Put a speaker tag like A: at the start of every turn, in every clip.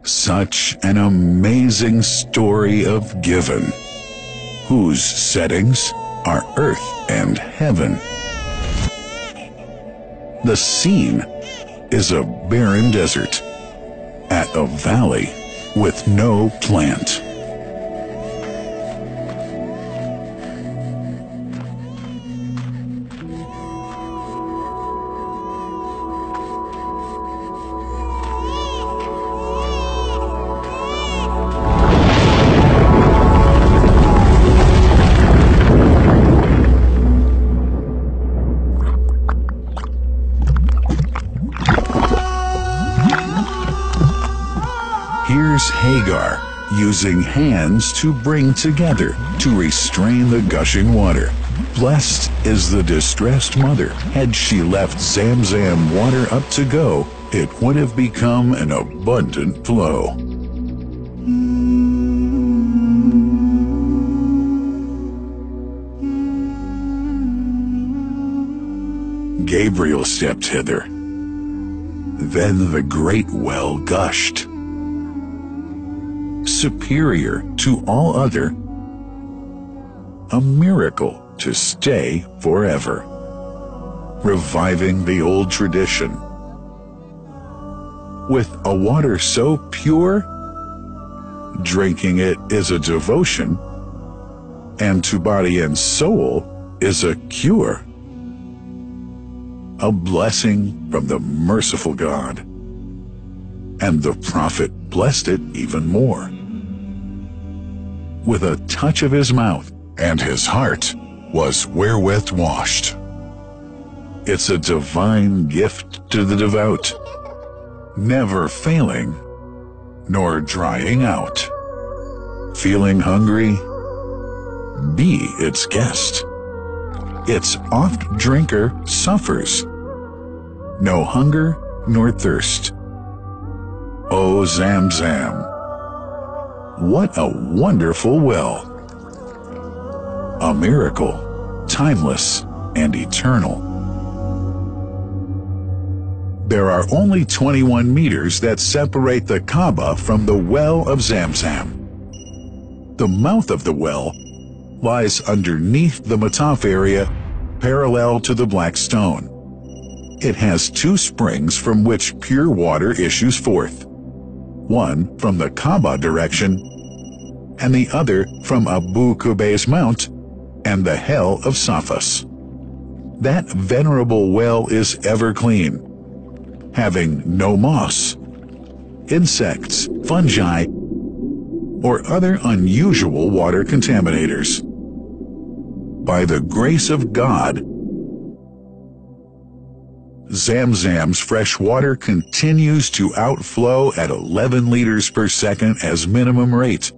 A: Such an amazing story of giving, whose settings are earth and heaven. The scene is a barren desert at a valley with no plant. Here's Hagar using hands to bring together to restrain the gushing water. Blessed is the distressed mother. Had she left ZamZam water up to go, it would have become an abundant flow. Gabriel stepped hither. Then the great well gushed, superior to all other, a miracle to stay forever, reviving the old tradition. With a water so pure, drinking it is a devotion, and to body and soul is a cure, a blessing from the merciful God. And the prophet blessed it even more. With a touch of his mouth, and his heart was wherewith washed. It's a divine gift to the devout, never failing, nor drying out. Feeling hungry? Be its guest. Its oft drinker suffers no hunger nor thirst. Oh, ZamZam, what a wonderful well! A miracle, timeless and eternal. There are only 21 meters that separate the Kaaba from the well of ZamZam. The mouth of the well lies underneath the Mataf area, parallel to the Black Stone. It has two springs from which pure water issues forth, one from the Kaaba direction, and the other from Abu Qubay's Mount and the Hell of Safas. That venerable well is ever clean, having no moss, insects, fungi, or other unusual water contaminators. By the grace of God, ZamZam's fresh water continues to outflow at 11 liters per second as minimum rate,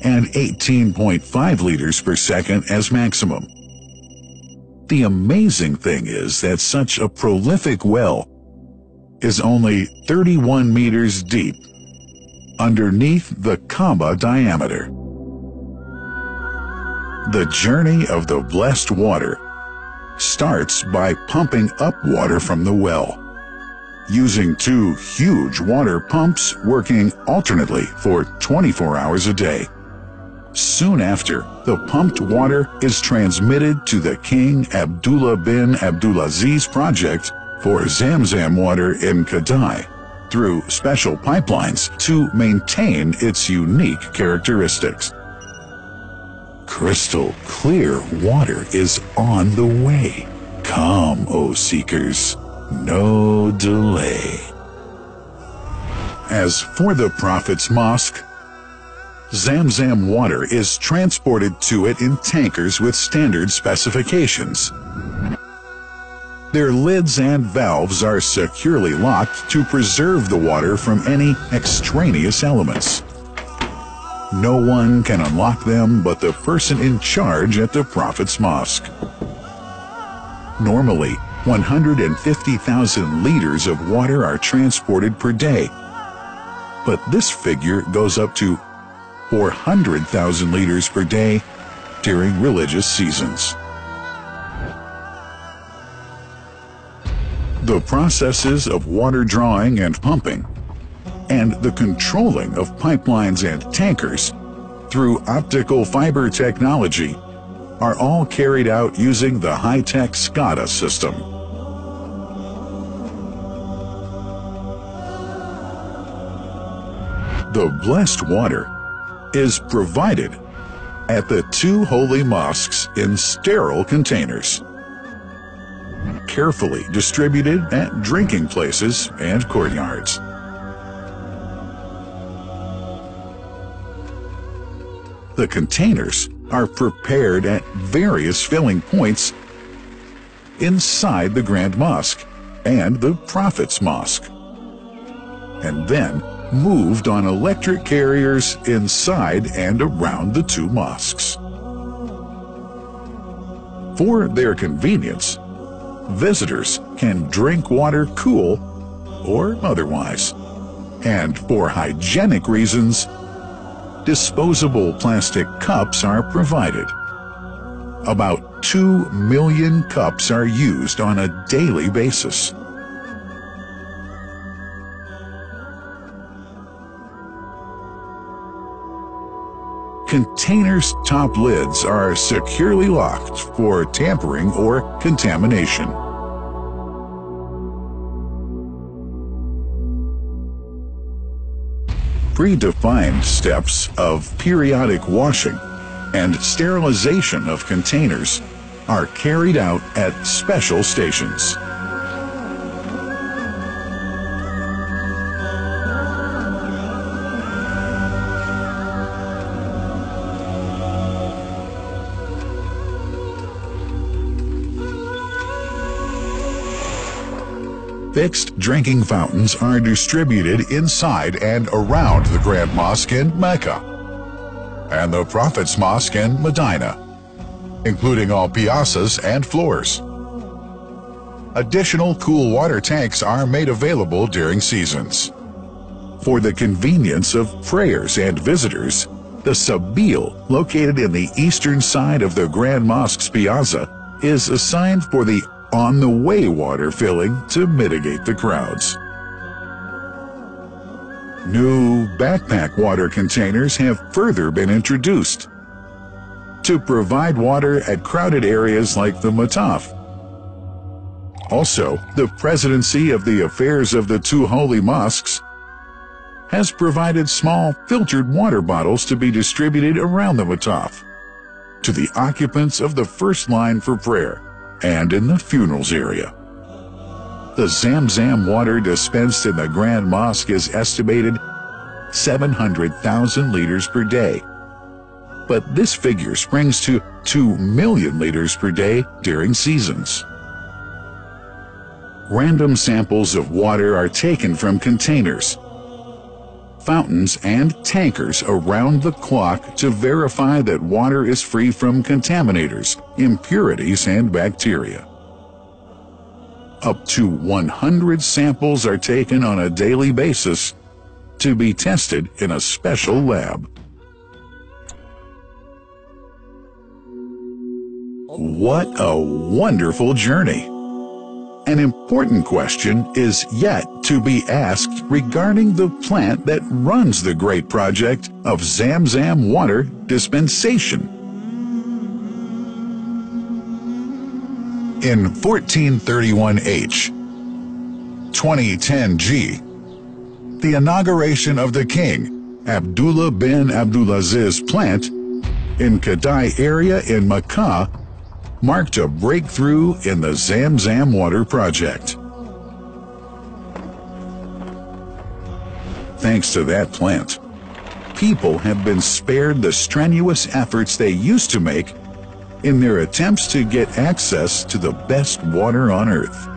A: and 18.5 liters per second as maximum. The amazing thing is that such a prolific well is only 31 meters deep, underneath the Kaaba diameter. The journey of the blessed water starts by pumping up water from the well, using two huge water pumps working alternately for 24 hours a day. Soon after, the pumped water is transmitted to the King Abdullah bin Abdulaziz project for ZamZam water in Kadai through special pipelines to maintain its unique characteristics. Crystal clear water is on the way. Come, O seekers, no delay. As for the Prophet's Mosque, ZamZam water is transported to it in tankers with standard specifications. Their lids and valves are securely locked to preserve the water from any extraneous elements. No one can unlock them but the person in charge at the Prophet's Mosque. Normally, 150,000 liters of water are transported per day, but this figure goes up to 400,000 liters per day during religious seasons. The processes of water drawing and pumping and the controlling of pipelines and tankers through optical fiber technology are all carried out using the high-tech SCADA system. The blessed water is provided at the two holy mosques in sterile containers, carefully distributed at drinking places and courtyards. The containers are prepared at various filling points inside the Grand Mosque and the Prophet's Mosque, and then moved on electric carriers inside and around the two mosques. For their convenience, visitors can drink water cool or otherwise, and for hygienic reasons, disposable plastic cups are provided. About 2 million cups are used on a daily basis. Containers' top lids are securely locked for tampering or contamination. Predefined steps of periodic washing and sterilization of containers are carried out at special stations. Fixed drinking fountains are distributed inside and around the Grand Mosque in Mecca and the Prophet's Mosque in Medina, including all piazzas and floors. Additional cool water tanks are made available during seasons. For the convenience of prayers and visitors, the Sabil, located in the eastern side of the Grand Mosque's piazza, is assigned for the on-the-way water filling to mitigate the crowds. New backpack water containers have further been introduced to provide water at crowded areas like the Mataf. Also, the Presidency of the Affairs of the Two Holy Mosques has provided small filtered water bottles to be distributed around the Mataf to the occupants of the first line for prayer and in the funerals area. The ZamZam water dispensed in the Grand Mosque is estimated 700,000 liters per day, but this figure springs to 2 million liters per day during seasons. Random samples of water are taken from containers, fountains, and tankers around the clock to verify that water is free from contaminators, impurities, and bacteria. Up to 100 samples are taken on a daily basis to be tested in a special lab. What a wonderful journey! An important question is yet to be asked regarding the plant that runs the great project of ZamZam water dispensation. In 1431H, 2010G, the inauguration of the King Abdullah bin Abdulaziz plant in Kadai area in Makkah marked a breakthrough in the ZamZam water project. Thanks to that plant, people have been spared the strenuous efforts they used to make in their attempts to get access to the best water on earth.